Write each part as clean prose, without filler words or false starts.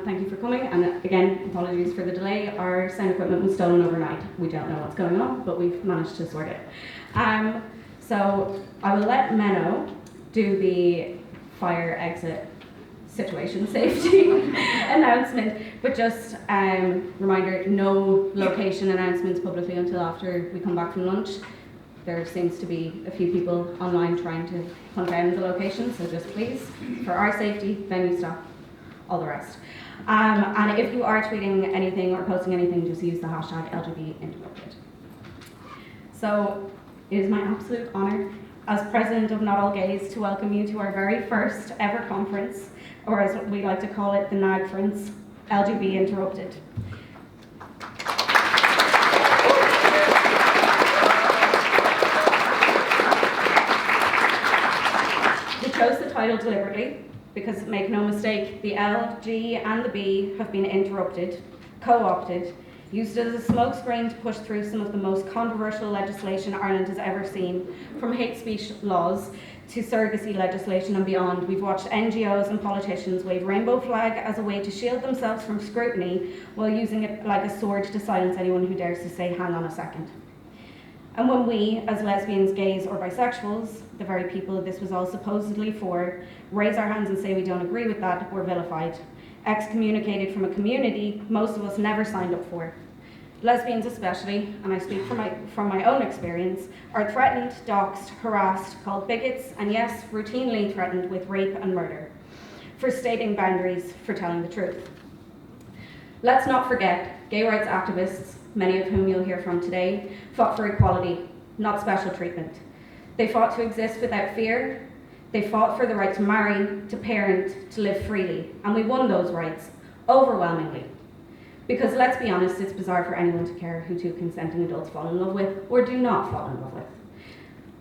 thank you for coming. And again, apologies for the delay. Our sound equipment was stolen overnight. We don't know what's going on, but we've managed to sort it. So I will let Menno do the fire exit situation safety announcement, but just reminder, no location announcements publicly until after we come back from lunch. There seems to be a few people online trying to hunt down the location, so just please, for our safety, venue staff, all the rest. And if you are tweeting anything or posting anything, just use the hashtag LGB Interrupted. So it is my absolute honour as President of Not All Gays to welcome you to our very first ever conference, or as we like to call it, the NAGference, LGB Interrupted. We chose the title deliberately because, make no mistake, the L, G and the B have been interrupted, co-opted, used as a smokescreen to push through some of the most controversial legislation Ireland has ever seen, from hate speech laws to surrogacy legislation and beyond. We've watched NGOs and politicians wave rainbow flag as a way to shield themselves from scrutiny while using it like a sword to silence anyone who dares to say, hang on a second. And when we, as lesbians, gays or bisexuals, the very people this was all supposedly for, raise our hands and say we don't agree with that, we're vilified. Excommunicated from a community most of us never signed up for. Lesbians especially, and I speak from my own experience, are threatened, doxxed, harassed, called bigots, and yes, routinely threatened with rape and murder, for stating boundaries, for telling the truth. Let's not forget, gay rights activists, many of whom you'll hear from today, fought for equality, not special treatment. They fought to exist without fear. They fought for the right to marry, to parent, to live freely, and we won those rights, overwhelmingly. Because let's be honest, it's bizarre for anyone to care who two consenting adults fall in love with, or do not fall in love with.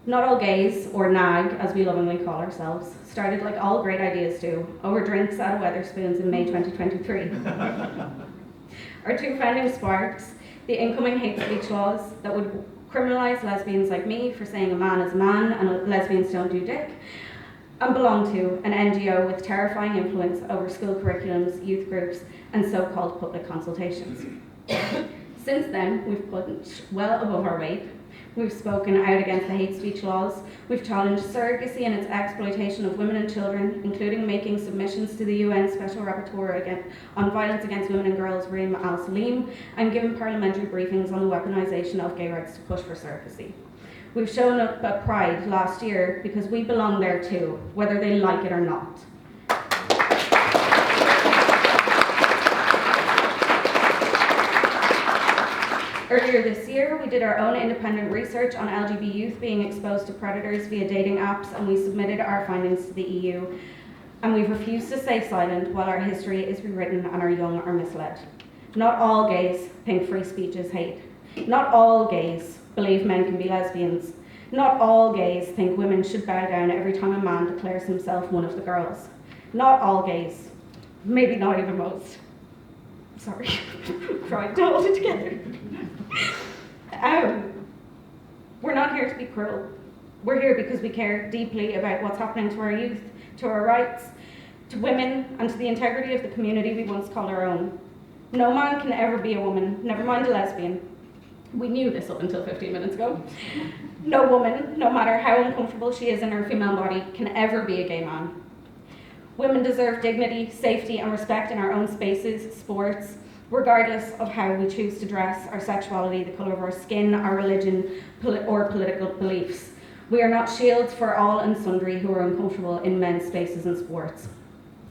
Not All Gays, or NAG, as we lovingly call ourselves, started like all great ideas do, over drinks at a Wetherspoons in May 2023. Our two founding sparks, the incoming hate speech laws that would criminalise lesbians like me for saying a man is a man and lesbians don't do dick, and belong to an NGO with terrifying influence over school curriculums, youth groups, and so-called public consultations. Since then, we've punched well above our weight. We've spoken out against the hate speech laws. We've challenged surrogacy and its exploitation of women and children, including making submissions to the UN Special Rapporteur on Violence Against Women and Girls, Reem Al-Salim, and given parliamentary briefings on the weaponisation of gay rights to push for surrogacy. We've shown up at Pride last year because we belong there too, whether they like it or not. Earlier this year, we did our own independent research on LGB youth being exposed to predators via dating apps, and we submitted our findings to the EU. And we've refused to stay silent while our history is rewritten and our young are misled. Not all gays think free speech is hate. Not all gays believe men can be lesbians. Not all gays think women should bow down every time a man declares himself one of the girls. Not all gays, maybe not even most. Sorry, trying to hold it together. We're not here to be cruel. We're here because we care deeply about what's happening to our youth, to our rights, to women, and to the integrity of the community we once called our own. No man can ever be a woman, never mind a lesbian. We knew this up until 15 minutes ago. No woman, no matter how uncomfortable she is in her female body, can ever be a gay man. Women deserve dignity, safety, and respect in our own spaces, sports, regardless of how we choose to dress, our sexuality, the colour of our skin, our religion, or political beliefs. We are not shields for all and sundry who are uncomfortable in men's spaces and sports.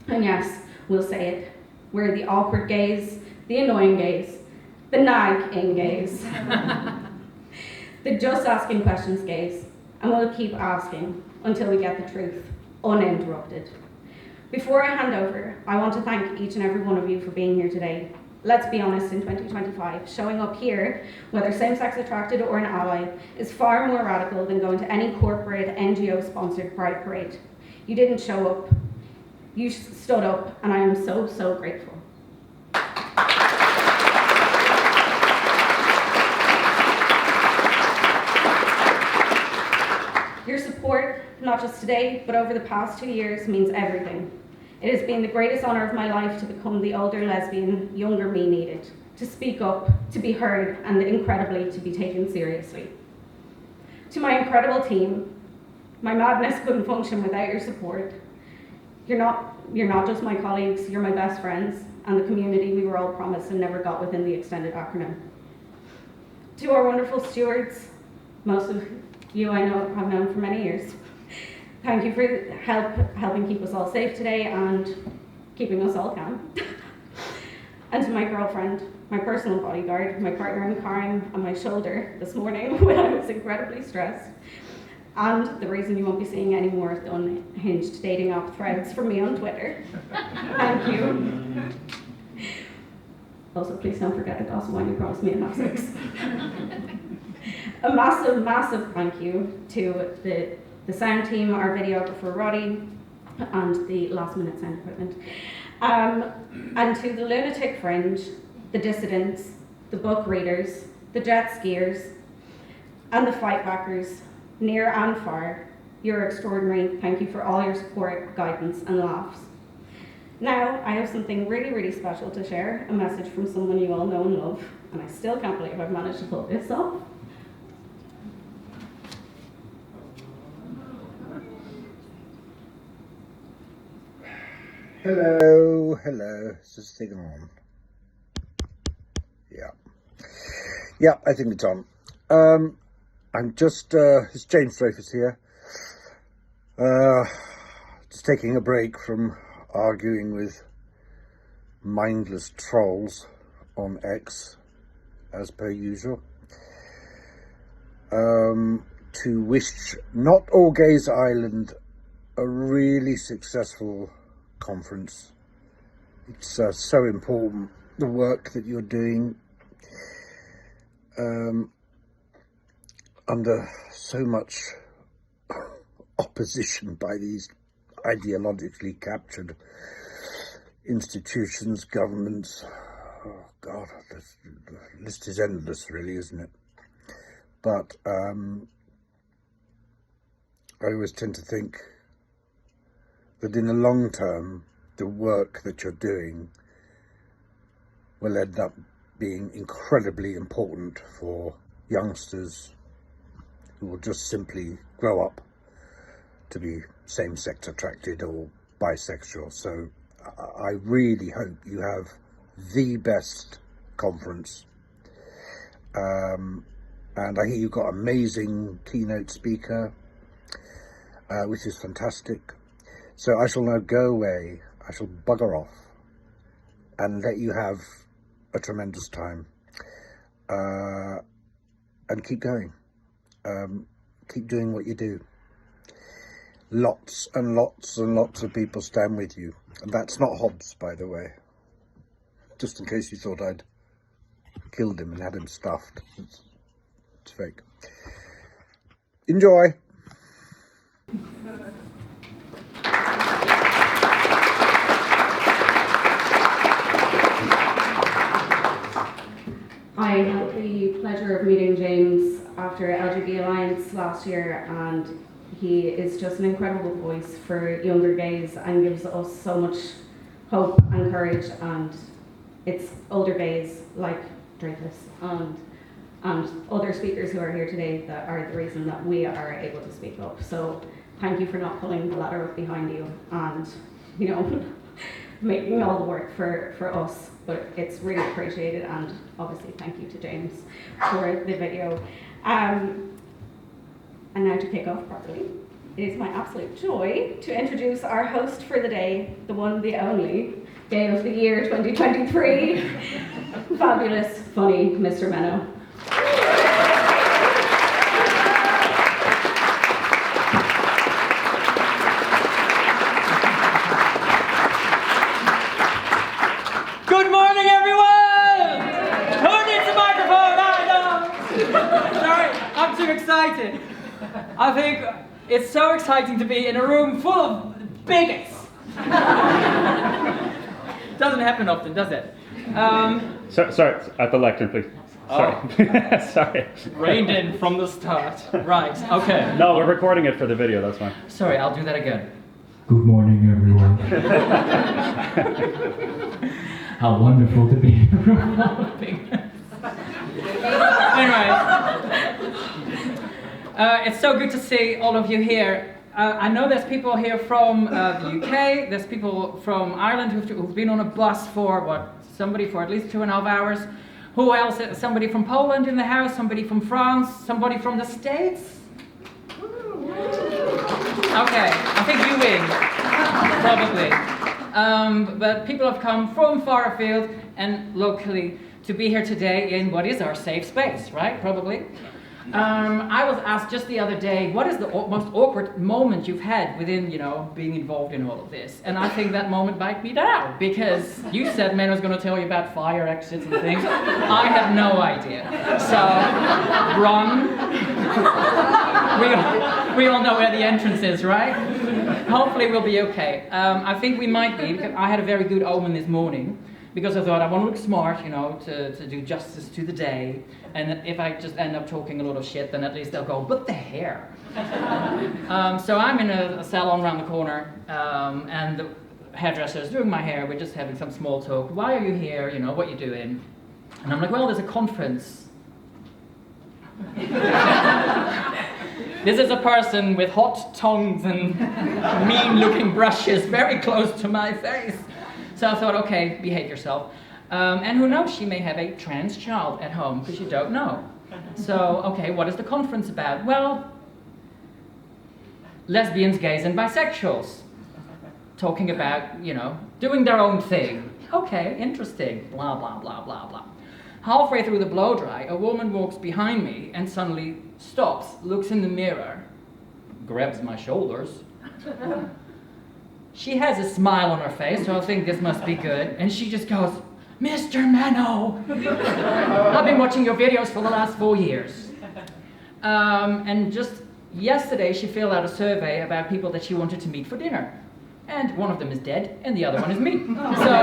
And yes, we'll say it, we're the awkward gays, the annoying gays, the nagging gays, the just asking questions gays, and we'll keep asking until we get the truth, uninterrupted. Before I hand over, I want to thank each and every one of you for being here today. Let's be honest, in 2025, showing up here, whether same-sex attracted or an ally, is far more radical than going to any corporate NGO-sponsored pride parade. You didn't show up, you stood up, and I am so, so grateful. Your support, not just today, but over the past 2 years, means everything. It has been the greatest honour of my life to become the older lesbian younger me needed, to speak up, to be heard, and incredibly to be taken seriously. To my incredible team, my madness couldn't function without your support. You're not just my colleagues, you're my best friends, and the community we were all promised and never got within the extended acronym. To our wonderful stewards, most of you I know have known for many years, thank you for helping keep us all safe today and keeping us all calm. And to my girlfriend, my personal bodyguard, my partner in crime, on my shoulder this morning when I was incredibly stressed. And the reason you won't be seeing any more of the unhinged dating app threads from me on Twitter. Thank you. Also, please don't forget the glass of wine you promised me at half 6. A massive, massive thank you to the sound team, our videographer Roddy, and the last minute sound equipment. And to the lunatic fringe, the dissidents, the book readers, the jet skiers, and the fight backers, near and far, you're extraordinary. Thank you for all your support, guidance, and laughs. Now, I have something really, really special to share, a message from someone you all know and love, and I still can't believe I've managed to pull this off. Hello, is this thing on? Yeah, I think it's on. I'm just, it's James Dreyfus here. Just taking a break from arguing with mindless trolls on X, as per usual. To wish Not All Gays Ireland a really successful conference. It's so important, the work that you're doing under so much opposition by these ideologically captured institutions, governments. Oh God, the list is endless, really, isn't it? But I always tend to think that in the long term, the work that you're doing will end up being incredibly important for youngsters who will just simply grow up to be same-sex attracted or bisexual. So I really hope you have the best conference. And I hear you've got an amazing keynote speaker, which is fantastic. So I shall now go away, I shall bugger off and let you have a tremendous time, and keep going, keep doing what you do. Lots and lots and lots of people stand with you, and that's not Hobbes, by the way, just in case you thought I'd killed him and had him stuffed. It's fake. Enjoy. I had the pleasure of meeting James after LGB Alliance last year, and he is just an incredible voice for younger gays and gives us so much hope and courage, and it's older gays like Dreyfus and other speakers who are here today that are the reason that we are able to speak up. So thank you for not pulling the ladder up behind you and, you know, making all the work for us, but it's really appreciated, and obviously thank you to James for the video. And now to kick off properly, it is my absolute joy to introduce our host for the day, the one, the only, Gay of the Year 2023, fabulous, funny Mr. Menno. Good morning, everyone! Who needs a microphone? I know! Sorry, I'm too excited. I think it's so exciting to be in a room full of bigots. Doesn't happen often, does it? Sorry, at the lectern, please. Sorry. Sorry. Reined in from the start. Right, okay. No, we're recording it for the video, that's fine. Sorry, I'll do that again. Good morning, everyone. everyone. How wonderful to be in a room full of bigness. Anyway, it's so good to see all of you here. I know there's people here from the UK, there's people from Ireland who've been on a bus for, somebody for at least 2.5 hours. Who else? Somebody from Poland in the house, somebody from France, somebody from the States? Okay, I think you win, probably. But people have come from far afield and locally to be here today in what is our safe space, right? Probably. I was asked just the other day, what is the most awkward moment you've had within, being involved in all of this? And I think that moment might be now, because you said Man was going to tell you about fire exits and things. I had no idea. So, run. We all know where the entrance is, right? Hopefully we'll be okay. I think we might be, because I had a very good omen this morning. Because I thought I want to look smart, to do justice to the day. And if I just end up talking a lot of shit, then at least they'll go, but the hair. So I'm in a salon around the corner, and the hairdresser is doing my hair. We're just having some small talk. Why are you here? What you doing? And I'm like, well, there's a conference. This is a person with hot tongues and mean-looking brushes very close to my face. So I thought, okay, behave yourself. And who knows, she may have a trans child at home, because you don't know. So, okay, what is the conference about? Well, lesbians, gays, and bisexuals. Talking about, doing their own thing. Okay, interesting. Blah, blah, blah, blah, blah. Halfway through the blow dry, a woman walks behind me and suddenly stops, looks in the mirror, grabs my shoulders. She has a smile on her face, so I think this must be good. And she just goes, Mr. Mano, I've been watching your videos for the last 4 years. And just yesterday, she filled out a survey about people that she wanted to meet for dinner. And one of them is dead, and the other one is me. So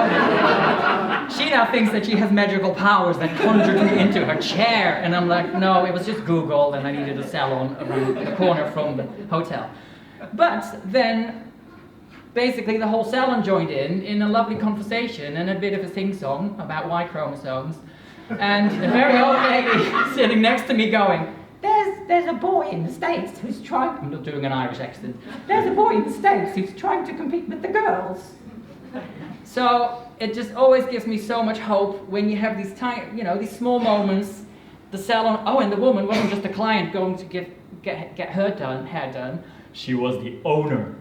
she now thinks that she has magical powers that conjured me into her chair. And I'm like, no, it was just Google, and I needed a salon around the corner from the hotel. But then, basically, the whole salon joined in a lovely conversation and a bit of a sing-song about Y chromosomes. And a very old lady sitting next to me going, there's a boy in the States who's trying, I'm not doing an Irish accent, there's a boy in the States who's trying to compete with the girls. So it just always gives me so much hope when you have these tiny, these small moments. The salon, and the woman wasn't just a client going to get her hair done, she was the owner.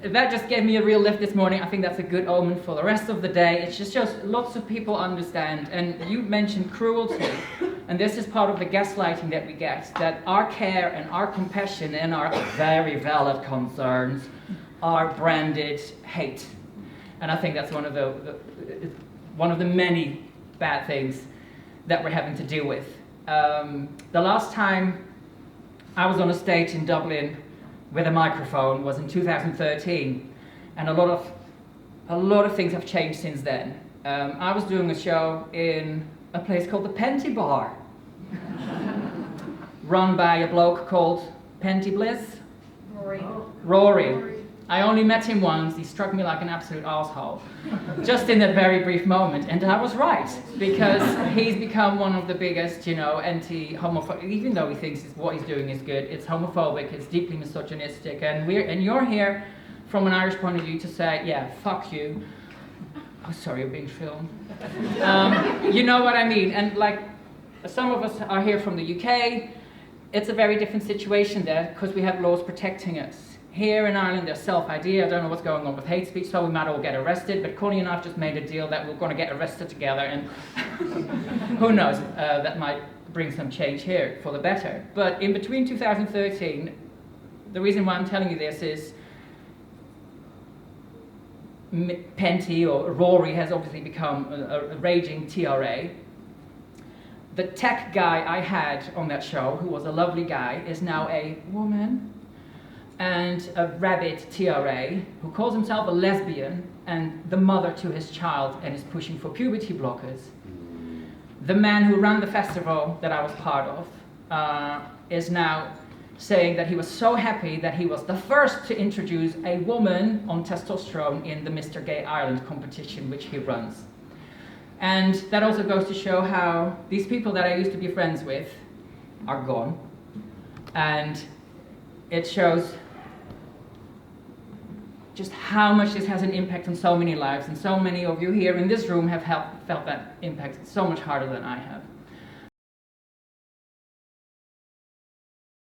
That just gave me a real lift this morning. I think that's a good omen for the rest of the day. It just shows lots of people understand. And you mentioned cruelty, and this is part of the gaslighting that we get, that our care and our compassion and our very valid concerns are branded hate. And I think that's one of the many bad things that we're having to deal with. The last time I was on a stage in Dublin with a microphone was in 2013, and a lot of things have changed since then. I was doing a show in a place called the Penty Bar, run by a bloke called Penty Bliss. Rory. I only met him once. He struck me like an absolute asshole, just in that very brief moment. And I was right, because he's become one of the biggest, anti-homophobic. Even though he thinks what he's doing is good, it's homophobic, it's deeply misogynistic, and you're here from an Irish point of view to say, yeah, fuck you. Oh, sorry, you're being filmed. You know what I mean? And some of us are here from the UK. It's a very different situation there because we have laws protecting us. Here in Ireland, there's self-ID. I don't know what's going on with hate speech, so we might all get arrested. But Connie and I have just made a deal that we're going to get arrested together, and who knows, that might bring some change here for the better. But in between 2013, the reason why I'm telling you this is Penty, or Rory, has obviously become a raging TRA. The tech guy I had on that show, who was a lovely guy, is now a woman. And a rabid TRA who calls himself a lesbian and the mother to his child and is pushing for puberty blockers. The man who ran the festival that I was part of is now saying that he was so happy that he was the first to introduce a woman on testosterone in the Mr. Gay Ireland competition which he runs. And that also goes to show how these people that I used to be friends with are gone. And it shows just how much this has an impact on so many lives, and so many of you here in this room have felt that impact so much harder than I have.